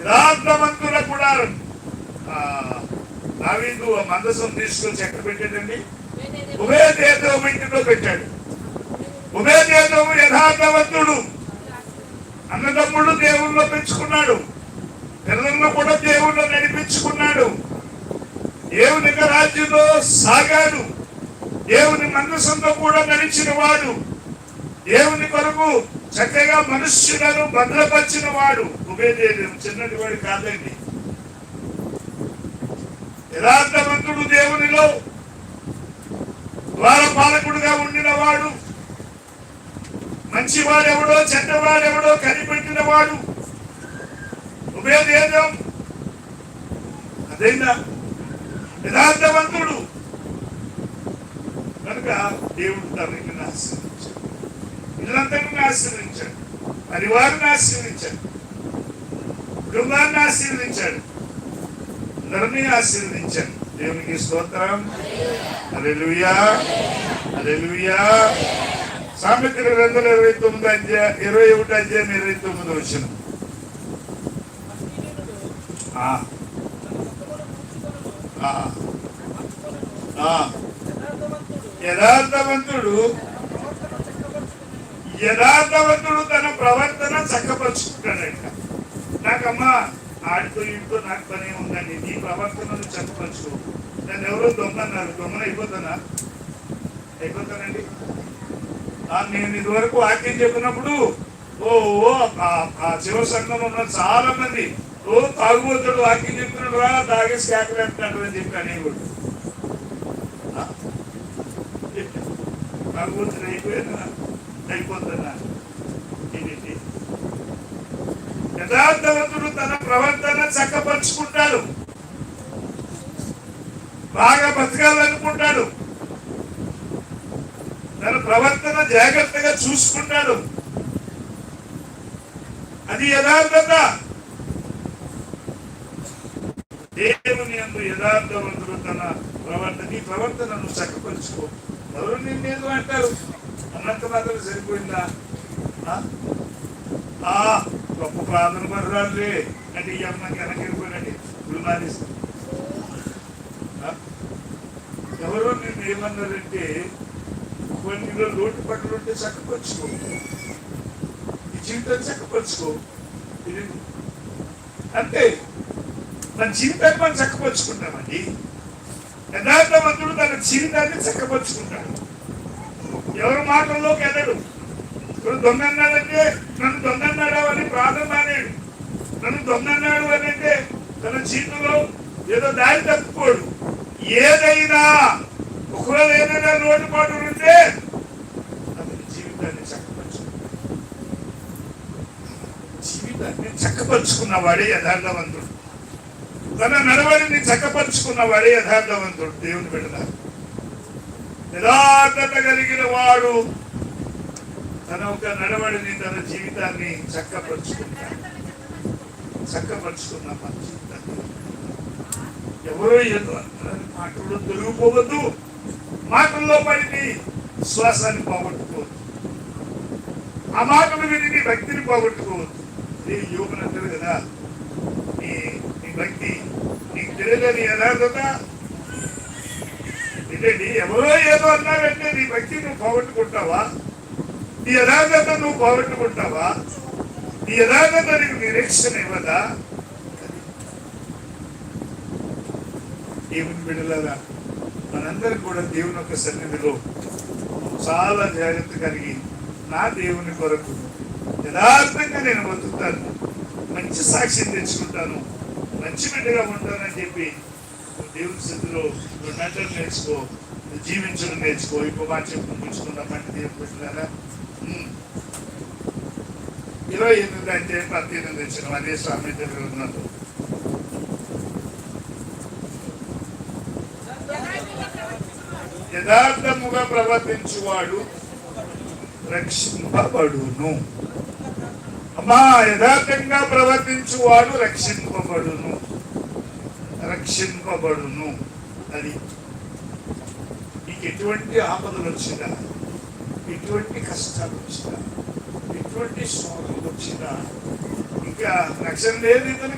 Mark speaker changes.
Speaker 1: యథార్థవంతులకు కూడా దావీదు మందసం తీసుకొచ్చి ఎక్కడ పెట్టాడండి? ఉభయదేదోము ఇంటిలో పెట్టాడు. ఉభయదేదోము యథార్థవంతుడు, అన్నదమ్ముడు దేవుళ్ళో పెంచుకున్నాడు, పిల్లలను కూడా దేవుళ్ళో నడిపించుకున్నాడు, దేవుని రాజ్యంలో సాగాడు, దేవుని మందసంతో కూడా నడిచిన వాడు, దేవుని కొరకు చక్కగా మనుష్యులను భద్రపరిచిన వాడు. ఉభయదేదోము చిన్నటి వాడు కాదండి, యథార్థవంతుడు, దేవునిలో ద్వారపాలకుడుగా ఉండిన వాడు, మంచివాడెవడో చెడ్డవాడెవడో కనిపెట్టిన వాడు ఉభయదేదోము. అదైనా యథార్థవంతుడు కనుక దేవుడు తన ఇల్లుని ఆశీర్వదించాడు, ఇల్లంతటిని ఆశీర్వదించాడు, పరివారాన్ని ఆశీర్వదించాడు, కుటుంబాన్ని ఆశీర్వదించాడు, అందరినీ ఆశీర్వదించాడు. దేవునికి స్తోత్రం. హల్లెలూయా, హల్లెలూయా. సామెతల గ్రంథం 21 యథార్థవంతుడు తన ప్రవర్తన చక్కపరుచుకుంటాడంట. నాకమ్మా ఆడితో ఇంట్లో నాకు పని ఉందండి, నీ ప్రవర్తనను చక్కపరచుకో. నన్ను ఎవరో దొంగన్నారు, దొంగన అయిపోతానండి. నేను ఇదివరకు వాక్యం చెప్పినప్పుడు శివ సంఘంలో ఉన్న చాలా మంది తాగుబోతుడు వాక్యం చెప్తున్నాడు రా, తాగేసి కేకలేస్తున్నాడు అని చెప్పి అనేవాడు. తాగుబోతుడు అయిపోతున్నా. యథార్థవంతుడు తన ప్రవర్తన చక్కపరుచుకుంటాడు, బాగా బతకాలనుకుంటాడు, తన ప్రవర్తన జాగ్రత్తగా చూసుకుంటాడు. అది యథార్థత. దేవుని యందు యథార్థవంతుడు తన ప్రవర్తనను చక్కపరుచుకో. ఎవరు నిన్నేదో అంటారు అన్నంత మాత్రం సరిపోయిందా? గొప్ప ప్రార్థన పరురాలే అంటే ఈ అమ్మకి వెనకెళ్ళిపోయినట్టు ఇప్పుడు మానేస్తాం. ఎవరో నిన్ను ఏమన్నారంటే కొన్నిలో లోటు పట్టులు ఉంటే చక్కపరుచుకో, ఈ జీవితాన్ని చక్కపరుచుకో. అంటే మన జీవితాన్ని మనం చక్కపరుచుకుంటామండి. యథార్థవంతుడు తన జీవితాన్ని చక్కపరుచుకుంటాడు, ఎవరి మాటల్లోకి వెళ్ళడు. ఇప్పుడు దొంగ అన్నాడంటే నన్ను దొంగ అన్నాడా అని ప్రార్థన మానేడు. నన్ను దొంగ అన్నాడు అని అంటే తన జీవితంలో ఏదో దారి తప్పుకోడు. ఏదైనా ఒకవేళ ఏదైనా లోటుపాటు ఉంటే అతని జీవితాన్ని చక్కపరుచుకున్నవాడే యథార్థవంతుడు. తన నడవడిని చక్కపరుచుకున్నవాడే యథార్థవంతుడు. దేవుని బిడ్డ యథార్థత కలిగిన వాడు తన ఒక నడవడిని, తన జీవితాన్ని చక్కపరుచుకున్నాడు. చక్కపరుచుకున్న మన జీవితాన్ని ఎవరో ఏదో మాటల్లో తొలగిపోవద్దు, మాటల్లో పడి విశ్వాసాన్ని పోగొట్టుకోవద్దు, ఆ మాటలు విని నీ భక్తిని పోగొట్టుకోవద్దు. యోగుని అంటారు కదా, నీ భక్తి నీకు తెలియదని యథార్థత ఏంటండి? ఎవరో ఏదో అన్నారంటే నీ భక్తి నువ్వు పోగొట్టుకుంటావా? నీ యథార్థత నువ్వు పోగొట్టుకుంటావా? నీ యథార్థత నీకు నిరీక్షణ ఇవ్వదా? దేవుని బిడ్డలారా, మనందరం కూడా దేవుని యొక్క సన్నిధిలో చాలా జాగ్రత్త కలిగి నా దేవుని కొరకు యథార్థంగా నేను బతుకుతాను, మంచి సాక్ష్యం తెచ్చుకుంటాను, మంచి బిడ్డగా ఉంటానని చెప్పి దేవుని స్థితిలో నటన నేర్చుకో, జీవించడం నేర్చుకో. ఇంకో మాట చెప్పి ముగించుకుందామంటే దేవుని బిడ్డలారా, 28 అంటే 18 తెచ్చిన అదే సామెత గ్రంథంలో యథార్థముగా ప్రవర్తించువాడు రక్షింపబడును. అమ్మా, యథార్థంగా ప్రవర్తించువాడు రక్షింపబడును. అది నీకు ఎటువంటి ఆపదలు వచ్చినా, ఎటువంటి కష్టాలు వచ్చినా, ఎటువంటి శోధనలు వచ్చినా ఇంకా రక్షణ లేదు.